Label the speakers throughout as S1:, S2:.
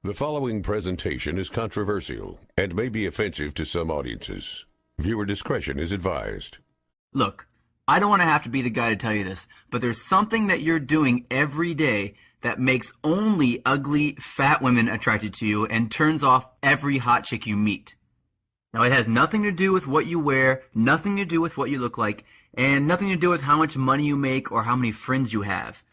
S1: The following presentation is controversial and may be offensive to some audiences. Viewer discretion is advised.
S2: Look, I don't want to have to be the guy to tell you this, but there's something that you're doing every day that makes only ugly, fat women attracted to you and turns off every hot chick you meet. Now, it has nothing to do with what you wear, nothing to do with what you look like, and nothing to do with how much money you make or how many friends you have.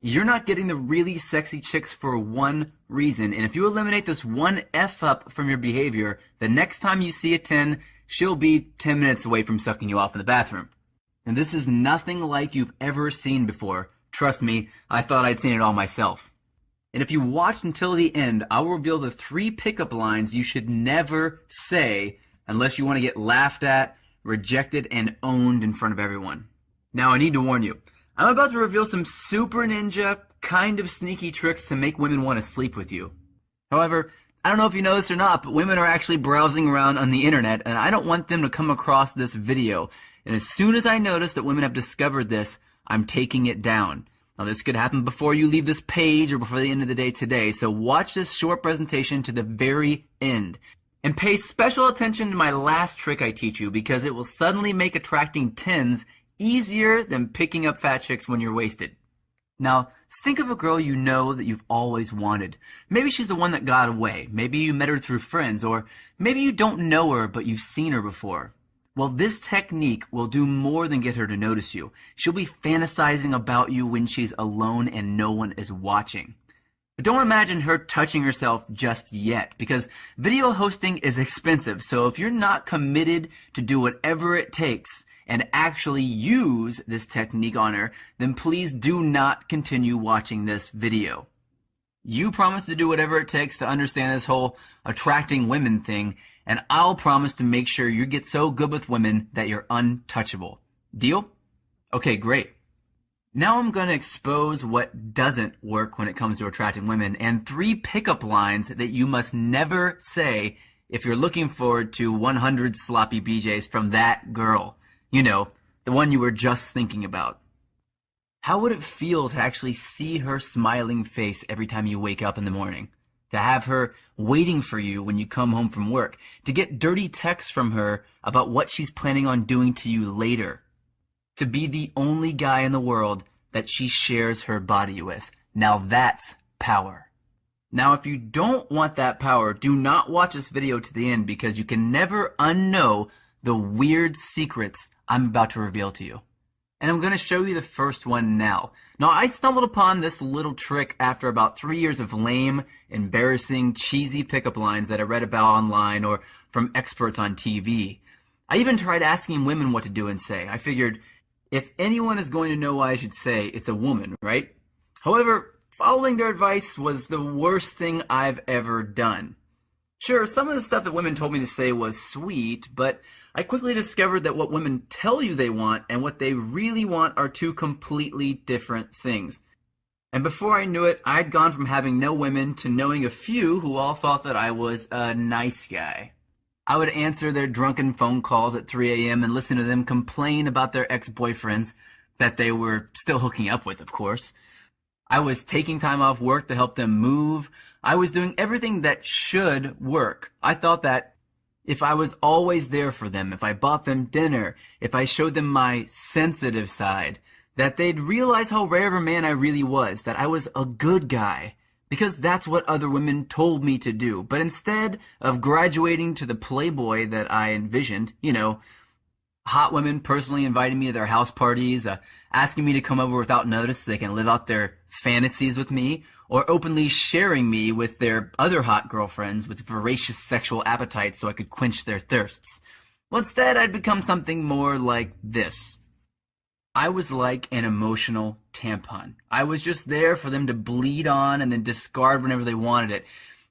S2: You're not getting the really sexy chicks for one reason, and if you eliminate this one F-up from your behavior, the next time you see a 10, she'll be 10 minutes away from sucking you off in the bathroom. And this is nothing like you've ever seen before. Trust me, I thought I'd seen it all myself. And if you watched until the end, I'll reveal the 3 pickup lines you should never say unless you want to get laughed at, rejected, and owned in front of everyone. Now, I need to warn you. I'm about to reveal some super ninja, kind of sneaky tricks to make women want to sleep with you. However, I don't know if you know this or not, but women are actually browsing around on the internet, and I don't want them to come across this video. And as soon as I notice that women have discovered this, I'm taking it down. Now, this could happen before you leave this page or before the end of the day today, so watch this short presentation to the very end. And pay special attention to my last trick I teach you, because it will suddenly make attracting 10s easier than picking up fat chicks when you're wasted. Now, think of a girl you know that you've always wanted. Maybe she's the one that got away. Maybe you met her through friends, or maybe you don't know her but you've seen her before. Well, this technique will do more than get her to notice you. She'll be fantasizing about you when she's alone and no one is watching. But don't imagine her touching herself just yet, because video hosting is expensive. So if you're not committed to do whatever it takes and actually use this technique on her, then please do not continue watching this video. You promise to do whatever it takes to understand this whole attracting women thing, and I'll promise to make sure you get so good with women that you're untouchable. Deal? Okay, great. Now I'm going to expose what doesn't work when it comes to attracting women, and 3 pickup lines that you must never say if you're looking forward to 100 sloppy BJs from that girl. You know, the one you were just thinking about. How would it feel to actually see her smiling face every time you wake up in the morning? To have her waiting for you when you come home from work? To get dirty texts from her about what she's planning on doing to you later? To be the only guy in the world that she shares her body with? Now that's power. Now, if you don't want that power, do not watch this video to the end, because you can never unknow the weird secrets I'm about to reveal to you. And I'm going to show you the first one now. Now, I stumbled upon this little trick after about 3 years of lame, embarrassing, cheesy pickup lines that I read about online or from experts on TV. I even tried asking women what to do and say. I figured, if anyone is going to know what I should say, it's a woman, right? However, following their advice was the worst thing I've ever done. Sure, some of the stuff that women told me to say was sweet, but I quickly discovered that what women tell you they want and what they really want are 2 completely different things. And before I knew it, I'd gone from having no women to knowing a few who all thought that I was a nice guy. I would answer their drunken phone calls at 3 a.m. and listen to them complain about their ex-boyfriends that they were still hooking up with, of course. I was taking time off work to help them move. I was doing everything that should work. I thought that if I was always there for them, if I bought them dinner, if I showed them my sensitive side, that they'd realize how rare of a man I really was, that I was a good guy, because that's what other women told me to do. But instead of graduating to the playboy that I envisioned, you know, hot women personally inviting me to their house parties, asking me to come over without notice so they can live out their fantasies with me, or openly sharing me with their other hot girlfriends with voracious sexual appetites so I could quench their thirsts. Well, instead, I'd become something more like this. I was like an emotional tampon. I was just there for them to bleed on and then discard whenever they wanted it.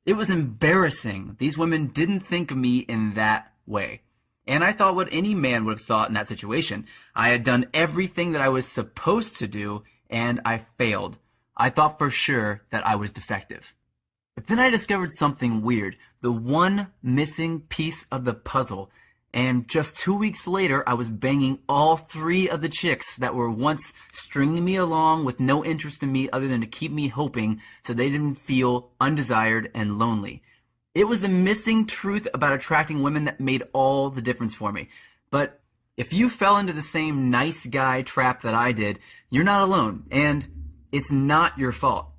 S2: It was embarrassing. These women didn't think of me in that way. And I thought what any man would have thought in that situation. I had done everything that I was supposed to do, and I failed. I thought for sure that I was defective. But then I discovered something weird, the one missing piece of the puzzle, And just 2 weeks later, I was banging all 3 of the chicks that were once stringing me along with no interest in me other than to keep me hoping so they didn't feel undesired and lonely. It was the missing truth about attracting women that made all the difference for me. But if you fell into the same nice guy trap that I did, you're not alone, and it's not your fault.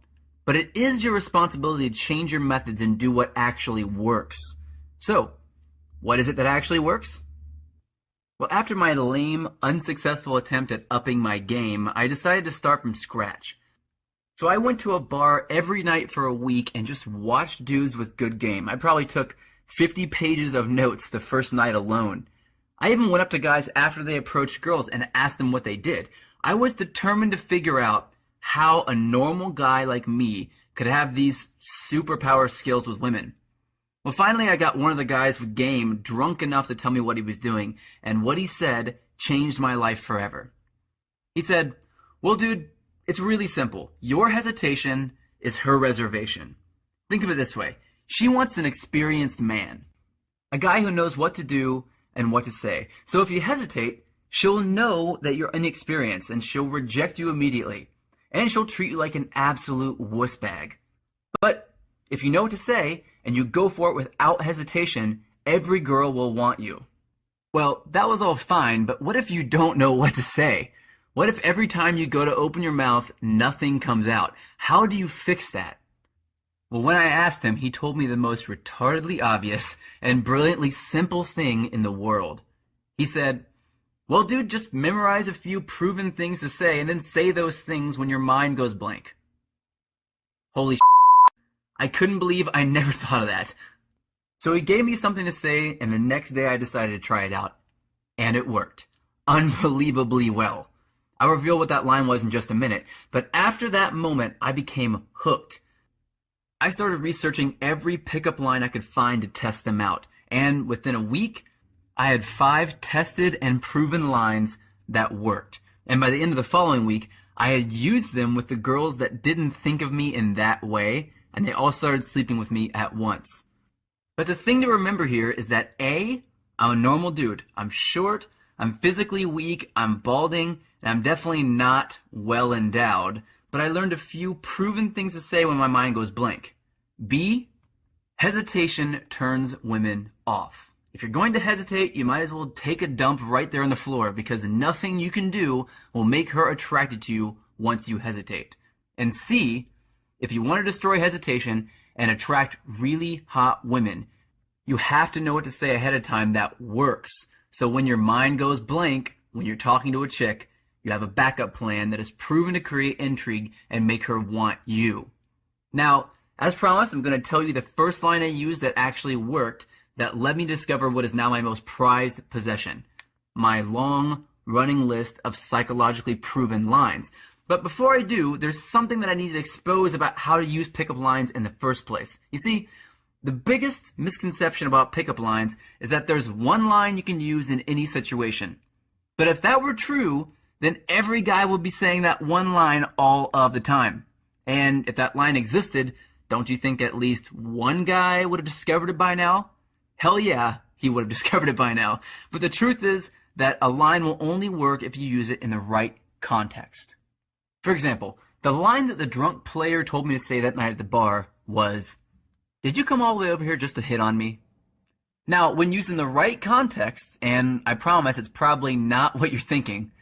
S2: But it is your responsibility to change your methods and do what actually works. So, what is it that actually works? Well, after my lame, unsuccessful attempt at upping my game, I decided to start from scratch. So I went to a bar every night for a week and just watched dudes with good game. I probably took 50 pages of notes the first night alone. I even went up to guys after they approached girls and asked them what they did. I was determined to figure out how a normal guy like me could have these superpower skills with women. Well, finally I got one of the guys with game drunk enough to tell me what he was doing, and what he said changed my life forever. He said, "Well, dude, it's really simple. Your hesitation is her reservation. Think of it this way. She wants an experienced man, a guy who knows what to do and what to say. So if you hesitate, she'll know that you're inexperienced and she'll reject you immediately. And she'll treat you like an absolute wuss bag. But if you know what to say and you go for it without hesitation, every girl will want you." Well, that was all fine, but what if you don't know what to say? What if every time you go to open your mouth, nothing comes out? How do you fix that? Well, when I asked him, he told me the most retardedly obvious and brilliantly simple thing in the world. He said, "Well, dude, just memorize a few proven things to say and then say those things when your mind goes blank." Holy shit. I couldn't believe I never thought of that. So he gave me something to say, and the next day I decided to try it out. And it worked. Unbelievably well. I'll reveal what that line was in just a minute, but after that moment, I became hooked. I started researching every pickup line I could find to test them out, and within a week, I had 5 tested and proven lines that worked. And by the end of the following week, I had used them with the girls that didn't think of me in that way, and they all started sleeping with me at once. But the thing to remember here is that A, I'm a normal dude. I'm short, I'm physically weak, I'm balding, and I'm definitely not well endowed, but I learned a few proven things to say when my mind goes blank. B, hesitation turns women off. If you're going to hesitate, you might as well take a dump right there on the floor, because nothing you can do will make her attracted to you once you hesitate. And C, if you want to destroy hesitation and attract really hot women, you have to know what to say ahead of time that works. So when your mind goes blank, when you're talking to a chick, you have a backup plan that is proven to create intrigue and make her want you. Now, as promised, I'm going to tell you the first line I used that actually worked, that led me to discover what is now my most prized possession, my long running list of psychologically proven lines. But before I do, there's something that I need to expose about how to use pickup lines in the first place. You see, the biggest misconception about pickup lines is that there's one line you can use in any situation. But if that were true, then every guy would be saying that one line all of the time. And if that line existed, don't you think at least one guy would have discovered it by now? Hell yeah, he would have discovered it by now. But the truth is that a line will only work if you use it in the right context. For example, the line that the drunk player told me to say that night at the bar was, "Did you come all the way over here just to hit on me?" Now, when used in the right context, and I promise it's probably not what you're thinking,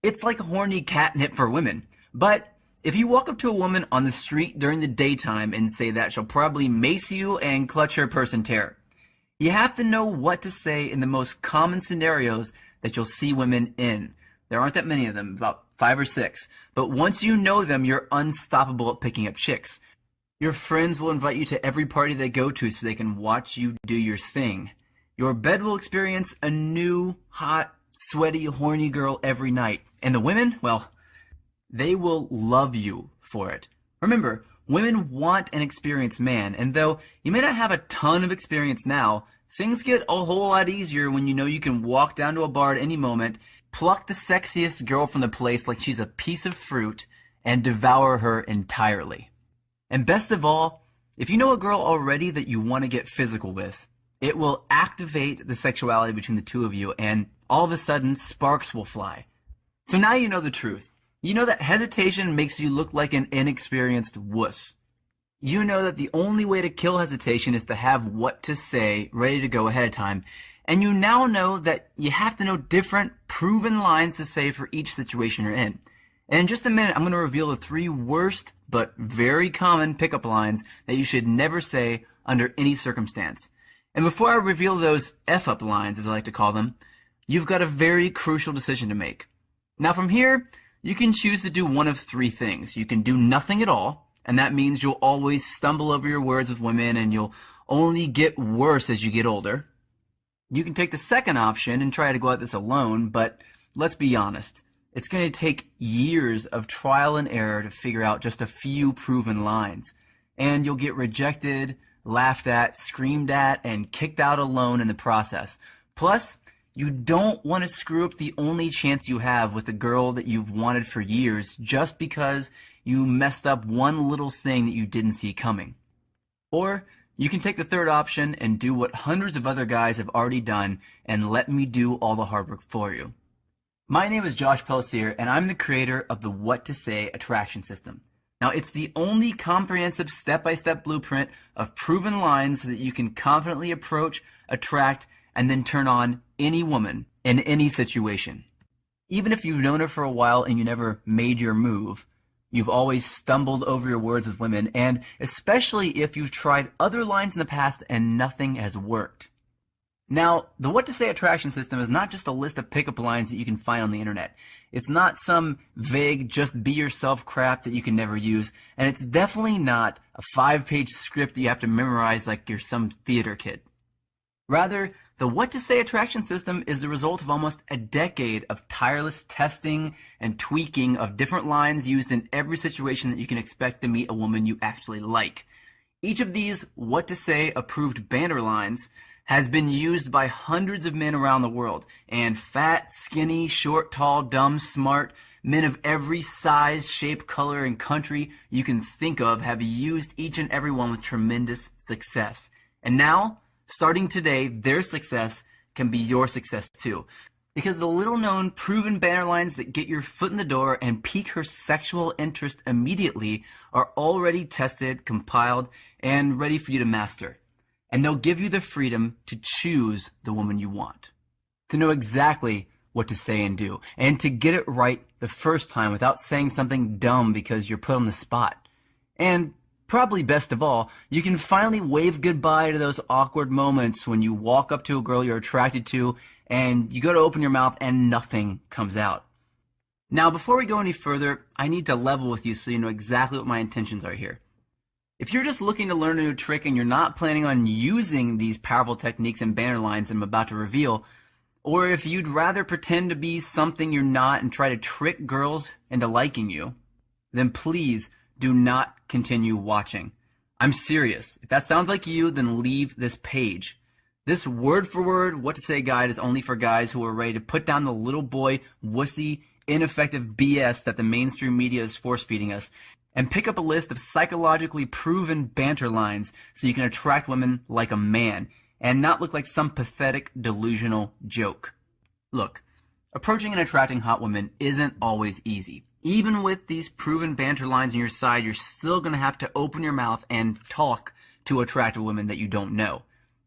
S2: it's like horny catnip for women. But if you walk up to a woman on the street during the daytime and say that, she'll probably mace you and clutch her purse in terror. You have to know what to say in the most common scenarios that you'll see women in. There aren't that many of them, about 5 or 6. But once you know them, you're unstoppable at picking up chicks. Your friends will invite you to every party they go to so they can watch you do your thing. Your bed will experience a new, hot, sweaty, horny girl every night. And the women, well, they will love you for it. Remember, women want an experienced man, and though you may not have a ton of experience now, things get a whole lot easier when you know you can walk down to a bar at any moment, pluck the sexiest girl from the place like she's a piece of fruit, and devour her entirely. And best of all, if you know a girl already that you want to get physical with, It will activate the sexuality between the two of you, and all of a sudden, sparks will fly. So now you know the truth. You know that hesitation makes you look like an inexperienced wuss. You know that the only way to kill hesitation is to have what to say ready to go ahead of time. And you now know that you have to know different, proven lines to say for each situation you're in. And in just a minute, I'm going to reveal the 3 worst, but very common pickup lines that you should never say under any circumstance. And before I reveal those F-up lines, as I like to call them, you've got a very crucial decision to make. Now from here, you can choose to do one of 3 things. You can do nothing at all, and that means you'll always stumble over your words with women and you'll only get worse as you get older. You can take the second option and try to go at this alone, but let's be honest. It's going to take years of trial and error to figure out just a few proven lines. And you'll get rejected, laughed at, screamed at, and kicked out alone in the process. Plus, you don't want to screw up the only chance you have with a girl that you've wanted for years just because you messed up one little thing that you didn't see coming. Or you can take the third option and do what hundreds of other guys have already done and let me do all the hard work for you. My name is Josh Pelletier, and I'm the creator of the What to Say attraction system. Now, it's the only comprehensive step-by-step blueprint of proven lines so that you can confidently approach, attract, and then turn on any woman in any situation. Even if you've known her for a while and you never made your move, you've always stumbled over your words with women, and especially if you've tried other lines in the past and nothing has worked. Now, the What to Say attraction system is not just a list of pickup lines that you can find on the internet. It's not some vague just be yourself crap that you can never use, and it's definitely not a 5-page script that you have to memorize like you're some theater kid. Rather, the What to Say attraction system is the result of almost a decade of tireless testing and tweaking of different lines used in every situation that you can expect to meet a woman you actually like. Each of these What to Say approved banner lines has been used by hundreds of men around the world, and fat, skinny, short, tall, dumb, smart, men of every size, shape, color, and country you can think of have used each and every one with tremendous success. And now, starting today, their success can be your success too. Because the little-known, proven banner lines that get your foot in the door and pique her sexual interest immediately are already tested, compiled, and ready for you to master. And they'll give you the freedom to choose the woman you want. To know exactly what to say and do. And to get it right the first time without saying something dumb because you're put on the spot. And probably best of all, you can finally wave goodbye to those awkward moments when you walk up to a girl you're attracted to and you go to open your mouth and nothing comes out. Now, before we go any further, I need to level with you so you know exactly what my intentions are here. If you're just looking to learn a new trick and you're not planning on using these powerful techniques and banner lines I'm about to reveal, or if you'd rather pretend to be something you're not and try to trick girls into liking you, then please do not continue watching. I'm serious. If that sounds like you, then leave this page. This word-for-word What to Say guide is only for guys who are ready to put down the little boy, wussy, ineffective BS that the mainstream media is force-feeding us, and pick up a list of psychologically proven banter lines so you can attract women like a man and not look like some pathetic, delusional joke. Look, approaching and attracting hot women isn't always easy. Even with these proven banter lines on your side, you're still going to have to open your mouth and talk to attractive women that you don't know.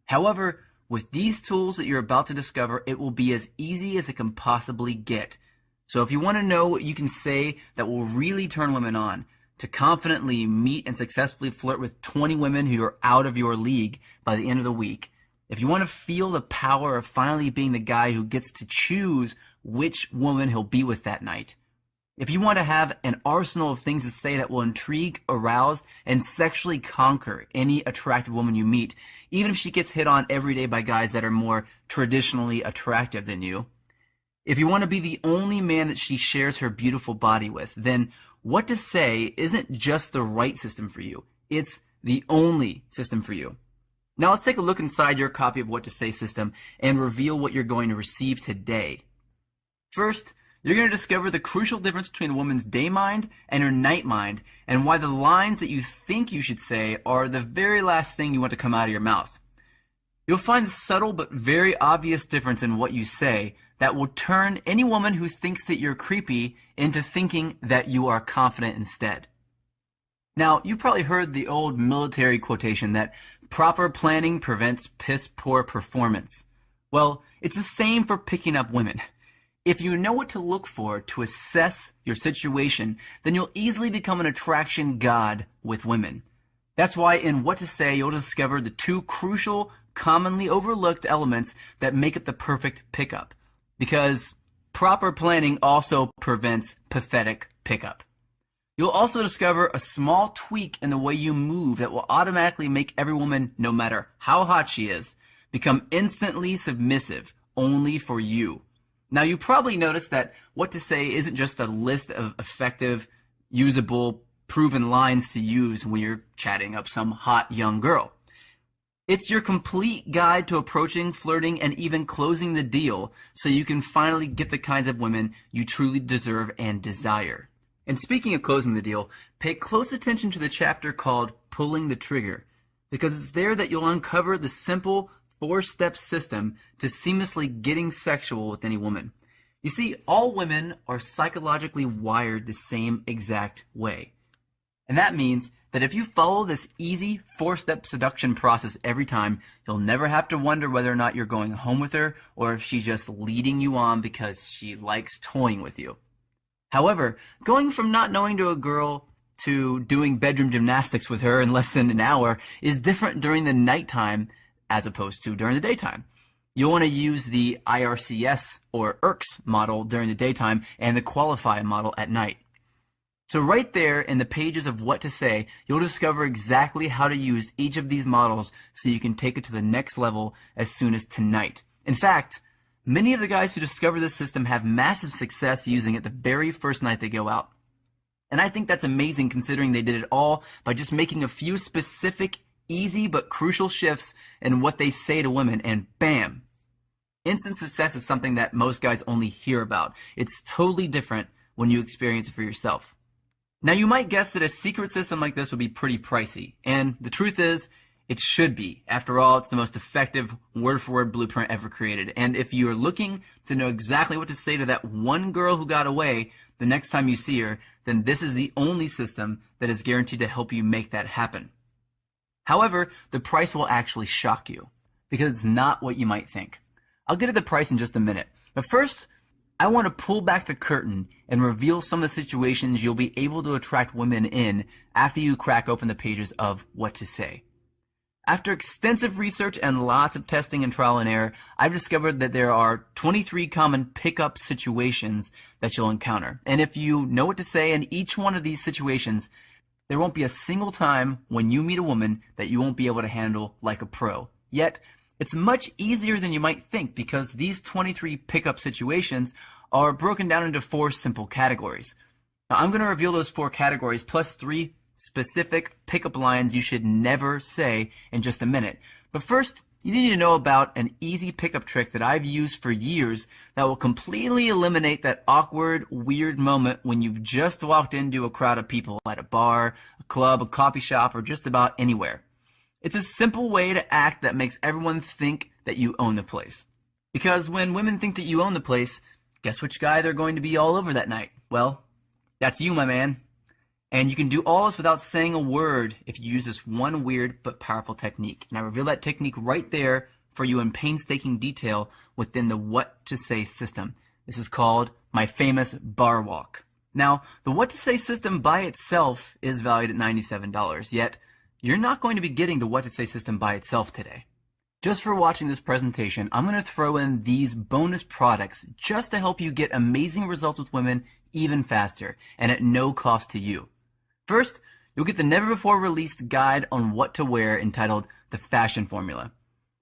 S2: However, with these tools that you're about to discover, it will be as easy as it can possibly get. So if you want to know what you can say that will really turn women on, to confidently meet and successfully flirt with 20 women who are out of your league by the end of the week, if you want to feel the power of finally being the guy who gets to choose which woman he'll be with that night, if you want to have an arsenal of things to say that will intrigue, arouse, and sexually conquer any attractive woman you meet, even if she gets hit on every day by guys that are more traditionally attractive than you, if you want to be the only man that she shares her beautiful body with, then What to Say isn't just the right system for you. It's the only system for you. Now let's take a look inside your copy of What to Say system and reveal what you're going to receive today. First, you're going to discover the crucial difference between a woman's day mind and her night mind, and why the lines that you think you should say are the very last thing you want to come out of your mouth. You'll find a subtle but very obvious difference in what you say that will turn any woman who thinks that you're creepy into thinking that you are confident instead. Now, you've probably heard the old military quotation that proper planning prevents piss-poor performance. Well, it's the same for picking up women. If you know what to look for to assess your situation, then you'll easily become an attraction god with women. That's why in What to Say, you'll discover the two crucial, commonly overlooked elements that make it the perfect pickup. Because proper planning also prevents pathetic pickup. You'll also discover a small tweak in the way you move that will automatically make every woman, no matter how hot she is, become instantly submissive only for you. Now, you probably noticed that What to Say isn't just a list of effective, usable, proven lines to use when you're chatting up some hot young girl. It's your complete guide to approaching, flirting, and even closing the deal so you can finally get the kinds of women you truly deserve and desire. And speaking of closing the deal, pay close attention to the chapter called Pulling the Trigger, because it's there that you'll uncover the simple 4-step system to seamlessly getting sexual with any woman. You see, all women are psychologically wired the same exact way. And that means that if you follow this easy 4-step seduction process every time, you'll never have to wonder whether or not you're going home with her or if she's just leading you on because she likes toying with you. However, going from not knowing to a girl to doing bedroom gymnastics with her in less than an hour is different during the nighttime as opposed to during the daytime. You'll want to use the IRCS or IRCS model during the daytime and the Qualify model at night. So right there in the pages of What to Say, you'll discover exactly how to use each of these models so you can take it to the next level as soon as tonight. In fact, many of the guys who discover this system have massive success using it the very first night they go out. And I think that's amazing considering they did it all by just making a few specific, easy but crucial shifts in what they say to women, and bam! Instant success is something that most guys only hear about. It's totally different when you experience it for yourself. Now you might guess that a secret system like this would be pretty pricey, and the truth is, it should be. After all, it's the most effective word-for-word blueprint ever created. And if you're looking to know exactly what to say to that one girl who got away the next time you see her, then this is the only system that is guaranteed to help you make that happen. However, the price will actually shock you, because it's not what you might think. I'll get to the price in just a minute. But first, I want to pull back the curtain and reveal some of the situations you'll be able to attract women in after you crack open the pages of What to Say. After extensive research and lots of testing and trial and error, I've discovered that there are 23 common pickup situations that you'll encounter. And if you know what to say in each one of these situations, there won't be a single time when you meet a woman that you won't be able to handle like a pro. Yet, it's much easier than you might think because these 23 pickup situations are broken down into 4 simple categories. Now, I'm going to reveal those 4 categories plus 3 specific pickup lines you should never say in just a minute. But first, you need to know about an easy pickup trick that I've used for years that will completely eliminate that awkward, weird moment when you've just walked into a crowd of people at a bar, a club, a coffee shop, or just about anywhere. It's a simple way to act that makes everyone think that you own the place. Because when women think that you own the place, guess which guy they're going to be all over that night? Well, that's you, my man. And you can do all this without saying a word if you use this one weird but powerful technique. And I reveal that technique right there for you in painstaking detail within the What to Say system. This is called my famous bar walk. Now, the What to Say system by itself is valued at $97, yet you're not going to be getting the What to Say system by itself today. Just for watching this presentation, I'm going to throw in these bonus products just to help you get amazing results with women even faster and at no cost to you. First, you'll get the never-before-released guide on what to wear entitled The Fashion Formula.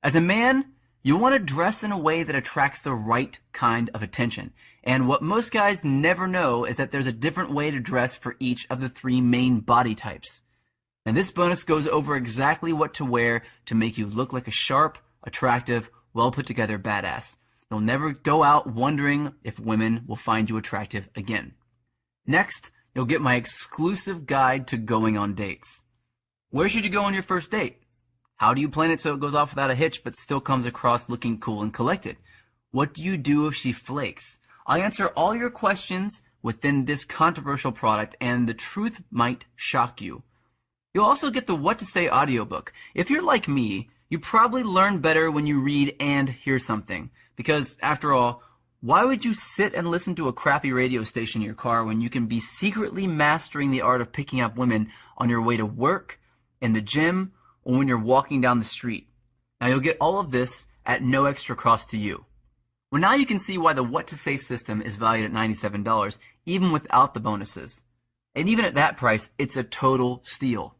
S2: As a man, you'll want to dress in a way that attracts the right kind of attention. And what most guys never know is that there's a different way to dress for each of the 3 main body types. And this bonus goes over exactly what to wear to make you look like a sharp, attractive, well-put-together badass. You'll never go out wondering if women will find you attractive again. Next, you'll get my exclusive guide to going on dates. Where should you go on your first date? How do you plan it so it goes off without a hitch but still comes across looking cool and collected? What do you do if she flakes? I'll answer all your questions within this controversial product, and the truth might shock you. You'll also get the What to Say audiobook. If you're like me, you probably learn better when you read and hear something. Because, after all, why would you sit and listen to a crappy radio station in your car when you can be secretly mastering the art of picking up women on your way to work, in the gym, or when you're walking down the street? Now, you'll get all of this at no extra cost to you. Well, now you can see why the What to Say system is valued at $97, even without the bonuses. And even at that price, it's a total steal.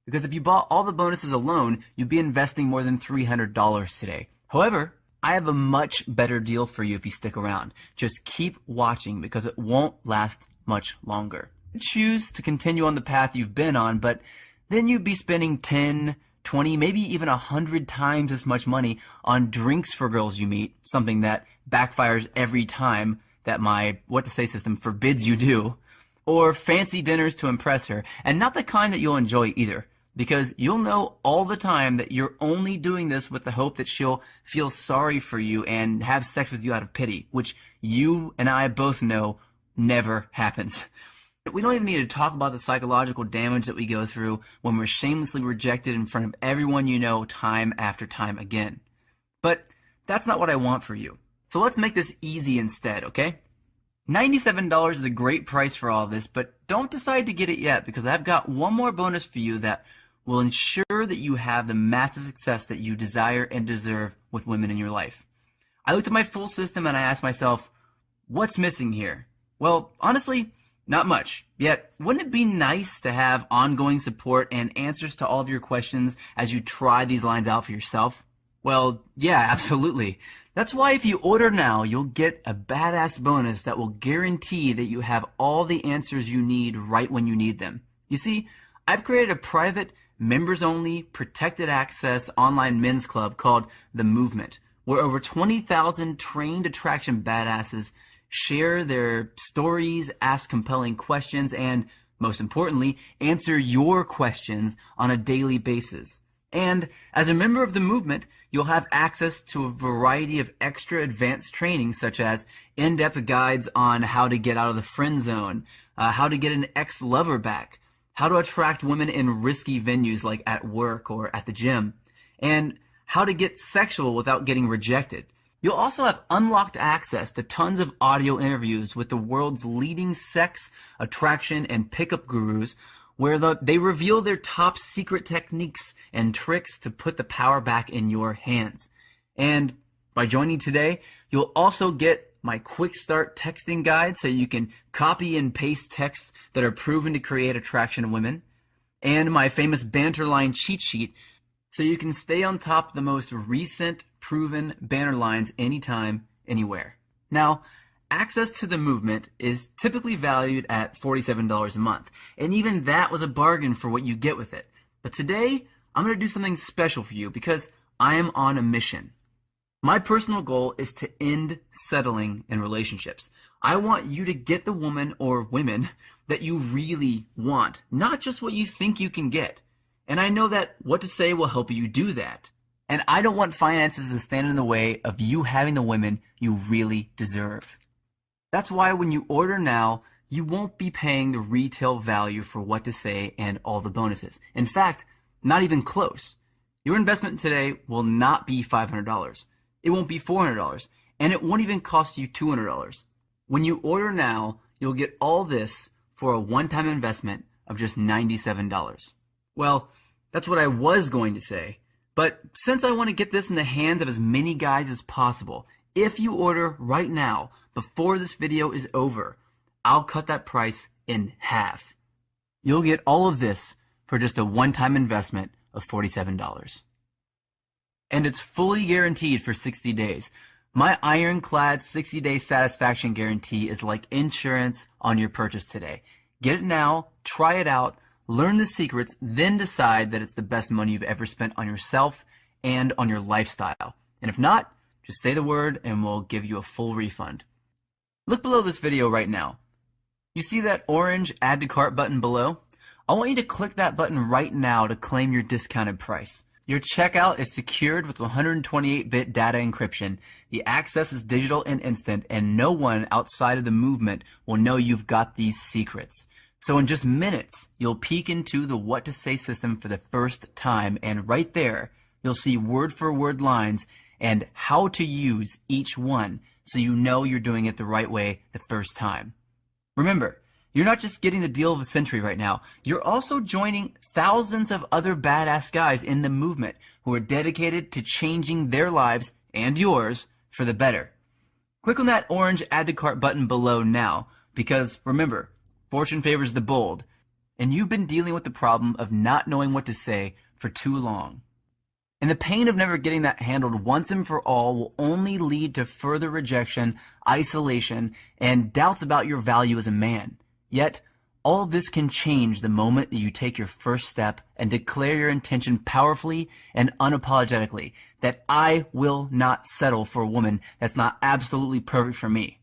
S2: Because if you bought all the bonuses alone, you'd be investing more than $300 today. However, I have a much better deal for you if you stick around. Just keep watching because it won't last much longer. Choose to continue on the path you've been on, but then you'd be spending 10, 20, maybe even 100 times as much money on drinks for girls you meet, something that backfires every time that my What to Say system forbids you do, or fancy dinners to impress her, and not the kind that you'll enjoy either, because you'll know all the time that you're only doing this with the hope that she'll feel sorry for you and have sex with you out of pity, which you and I both know never happens. We don't even need to talk about the psychological damage that we go through when we're shamelessly rejected in front of everyone you know time after time again. But that's not what I want for you. So let's make this easy instead, okay? $97 is a great price for all of this, but don't decide to get it yet because I've got one more bonus for you that will ensure that you have the massive success that you desire and deserve with women in your life. I looked at my full system and I asked myself, what's missing here? Well, honestly, not much. Yet, wouldn't it be nice to have ongoing support and answers to all of your questions as you try these lines out for yourself? Well, yeah, absolutely. That's why if you order now, you'll get a badass bonus that will guarantee that you have all the answers you need right when you need them. You see, I've created a private, members-only, protected access online men's club called The Movement, where over 20,000 trained attraction badasses share their stories, ask compelling questions, and, most importantly, answer your questions on a daily basis. And as a member of the movement, you'll have access to a variety of extra advanced training, such as in-depth guides on how to get out of the friend zone, how to get an ex-lover back, how to attract women in risky venues like at work or at the gym, and how to get sexual without getting rejected. You'll also have unlocked access to tons of audio interviews with the world's leading sex, attraction, and pickup gurus, where they reveal their top secret techniques and tricks to put the power back in your hands. And by joining today, you'll also get my quick start texting guide so you can copy and paste texts that are proven to create attraction in women, and my famous banter line cheat sheet so you can stay on top of the most recent proven banner lines anytime, anywhere. Now, access to the movement is typically valued at $47 a month, and even that was a bargain for what you get with it. But today, I'm going to do something special for you because I am on a mission. My personal goal is to end settling in relationships. I want you to get the woman or women that you really want, not just what you think you can get. And I know that What to Say will help you do that. And I don't want finances to stand in the way of you having the women you really deserve. That's why when you order now, you won't be paying the retail value for What to Say and all the bonuses. In fact, not even close. Your investment today will not be $500. It won't be $400. And it won't even cost you $200. When you order now, you'll get all this for a one-time investment of just $97. Well, that's what I was going to say. But since I want to get this in the hands of as many guys as possible, if you order right now, before this video is over, I'll cut that price in half. You'll get all of this for just a one-time investment of $47. And it's fully guaranteed for 60 days. My ironclad 60-day satisfaction guarantee is like insurance on your purchase today. Get it now, try it out, learn the secrets, then decide that it's the best money you've ever spent on yourself and on your lifestyle. And if not, just say the word and we'll give you a full refund. Look below this video right now. You see that orange Add to Cart button below? I want you to click that button right now to claim your discounted price. Your checkout is secured with 128-bit data encryption. The access is digital and instant, and no one outside of the movement will know you've got these secrets. So in just minutes, you'll peek into the what to say system for the first time, and right there, you'll see word-for-word lines and how to use each one so you know you're doing it the right way the first time. Remember, you're not just getting the deal of the century right now, you're also joining thousands of other badass guys in the movement who are dedicated to changing their lives and yours for the better. Click on that orange Add to Cart button below now, because remember, fortune favors the bold, and you've been dealing with the problem of not knowing what to say for too long. And the pain of never getting that handled once and for all will only lead to further rejection, isolation, and doubts about your value as a man. Yet, all of this can change the moment that you take your first step and declare your intention powerfully and unapologetically that I will not settle for a woman that's not absolutely perfect for me.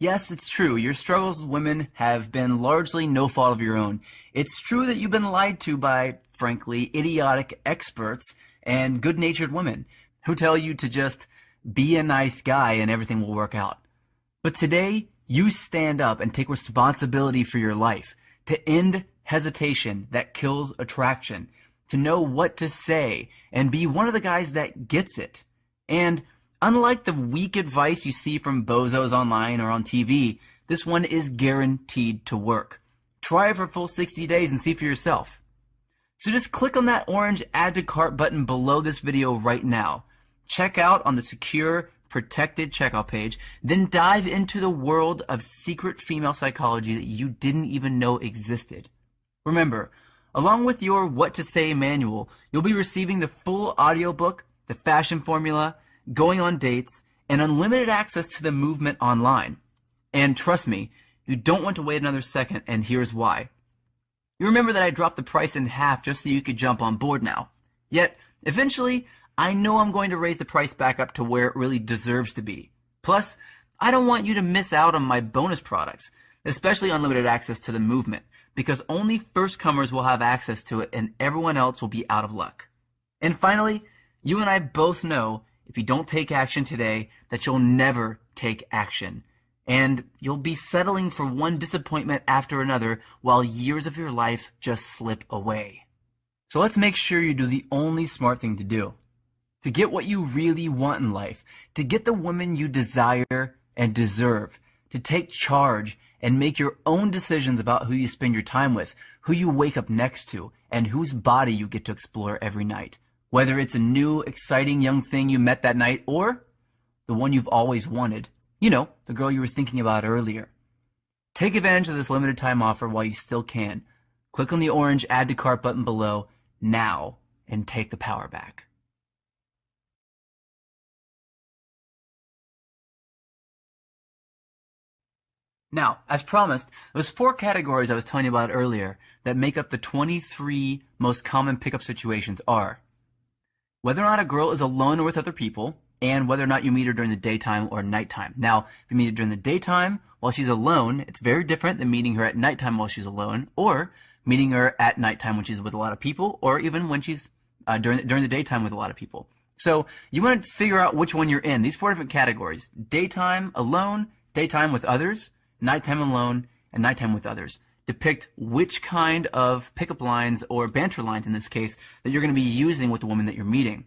S2: Yes, it's true, your struggles with women have been largely no fault of your own. It's true that you've been lied to by, frankly, idiotic experts and good-natured women who tell you to just be a nice guy and everything will work out. But today, you stand up and take responsibility for your life, to end hesitation that kills attraction, to know what to say, and be one of the guys that gets it. And unlike the weak advice you see from bozos online or on TV, this one is guaranteed to work. Try it for a full 60 days and see for yourself. So just click on that orange Add to Cart button below this video right now. Check out on the secure, protected checkout page, then dive into the world of secret female psychology that you didn't even know existed. Remember, along with your What to Say manual, you'll be receiving the full audiobook, the fashion formula, going on dates, and unlimited access to the movement online. And trust me, you don't want to wait another second, and here's why. You remember that I dropped the price in half just so you could jump on board now. Yet, eventually, I know I'm going to raise the price back up to where it really deserves to be. Plus, I don't want you to miss out on my bonus products, especially unlimited access to the movement, because only first-comers will have access to it and everyone else will be out of luck. And finally, you and I both know if you don't take action today that you'll never take action. And you'll be settling for one disappointment after another while years of your life just slip away. So let's make sure you do the only smart thing to do. To get what you really want in life, to get the woman you desire and deserve, to take charge and make your own decisions about who you spend your time with, who you wake up next to, and whose body you get to explore every night. Whether it's a new, exciting young thing you met that night or the one you've always wanted. You know, the girl you were thinking about earlier. Take advantage of this limited time offer while you still can. Click on the orange Add to Cart button below now and take the power back. Now, as promised, those 4 categories I was telling you about earlier that make up the 23 most common pickup situations are whether or not a girl is alone or with other people, and whether or not you meet her during the daytime or nighttime. Now, if you meet her during the daytime while she's alone, it's very different than meeting her at nighttime while she's alone, or meeting her at nighttime when she's with a lot of people, or even when she's during the daytime with a lot of people. So you want to figure out which one you're in. These 4 different categories: daytime alone, daytime with others, nighttime alone, and nighttime with others. Depict which kind of pickup lines, or banter lines in this case, that you're going to be using with the woman that you're meeting.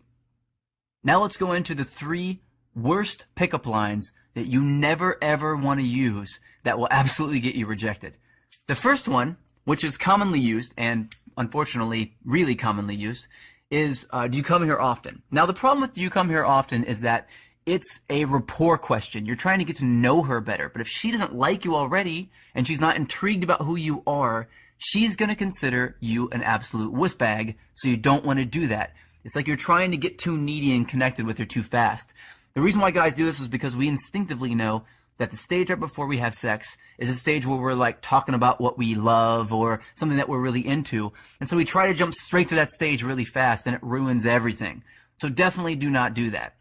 S2: Now let's go into the 3 worst pickup lines that you never ever want to use that will absolutely get you rejected. The first one, which is commonly used, and unfortunately really commonly used, is do you come here often? Now the problem with do you come here often is that it's a rapport question. You're trying to get to know her better. But if she doesn't like you already and she's not intrigued about who you are, she's going to consider you an absolute wuss bag, so you don't want to do that. It's like you're trying to get too needy and connected with her too fast. The reason why guys do this is because we instinctively know that the stage right before we have sex is a stage where we're like talking about what we love or something that we're really into. And so we try to jump straight to that stage really fast, and it ruins everything. So definitely do not do that.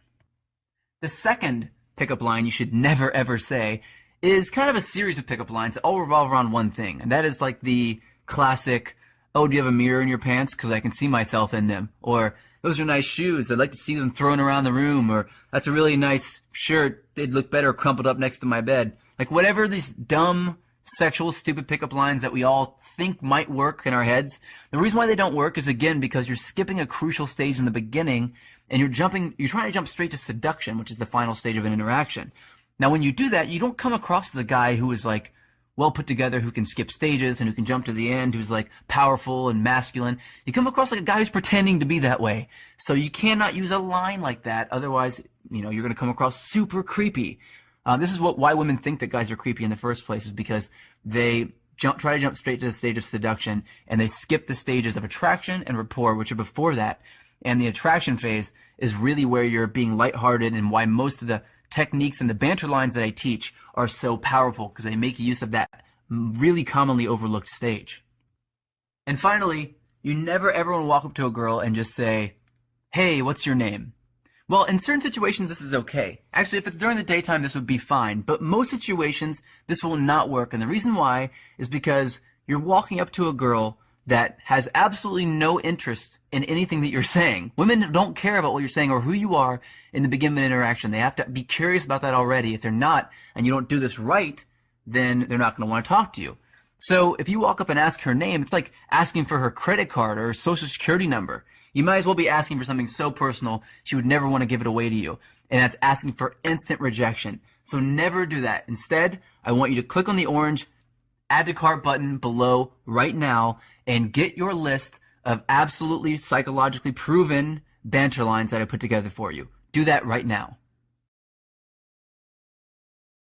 S2: The second pickup line you should never ever say is kind of a series of pickup lines that all revolve around one thing. And that is like the classic, oh, do you have a mirror in your pants? Because I can see myself in them. Or those are nice shoes. I'd like to see them thrown around the room. Or that's a really nice shirt. They'd look better crumpled up next to my bed. Like whatever these dumb, sexual, stupid pickup lines that we all think might work in our heads. The reason why they don't work is, again, because you're skipping a crucial stage in the beginning and you're trying to jump straight to seduction, which is the final stage of an interaction. Now, when you do that, you don't come across as a guy who is like well put together, who can skip stages and who can jump to the end, who's like powerful and masculine. You come across like a guy who's pretending to be that way. So you cannot use a line like that. Otherwise, you're going to come across super creepy. This is why women think that guys are creepy in the first place, is because they try to jump straight to the stage of seduction and they skip the stages of attraction and rapport, which are before that. And the attraction phase is really where you're being lighthearted, and why most of the techniques and the banter lines that I teach are so powerful, because they make use of that really commonly overlooked stage. And finally, you never ever want to walk up to a girl and just say, "Hey, what's your name?" Well, in certain situations, this is okay. Actually, if it's during the daytime, this would be fine. But most situations, this will not work. And the reason why is because you're walking up to a girl that has absolutely no interest in anything that you're saying. Women don't care about what you're saying or who you are in the beginning of an interaction. They have to be curious about that already. If they're not, and you don't do this right, then they're not going to want to talk to you. So if you walk up and ask her name, it's like asking for her credit card or social security number. You might as well be asking for something so personal, she would never want to give it away to you. And that's asking for instant rejection. So never do that. Instead, I want you to click on the orange add to cart button below right now and get your list of absolutely psychologically proven banter lines that I put together for you. Do that right now.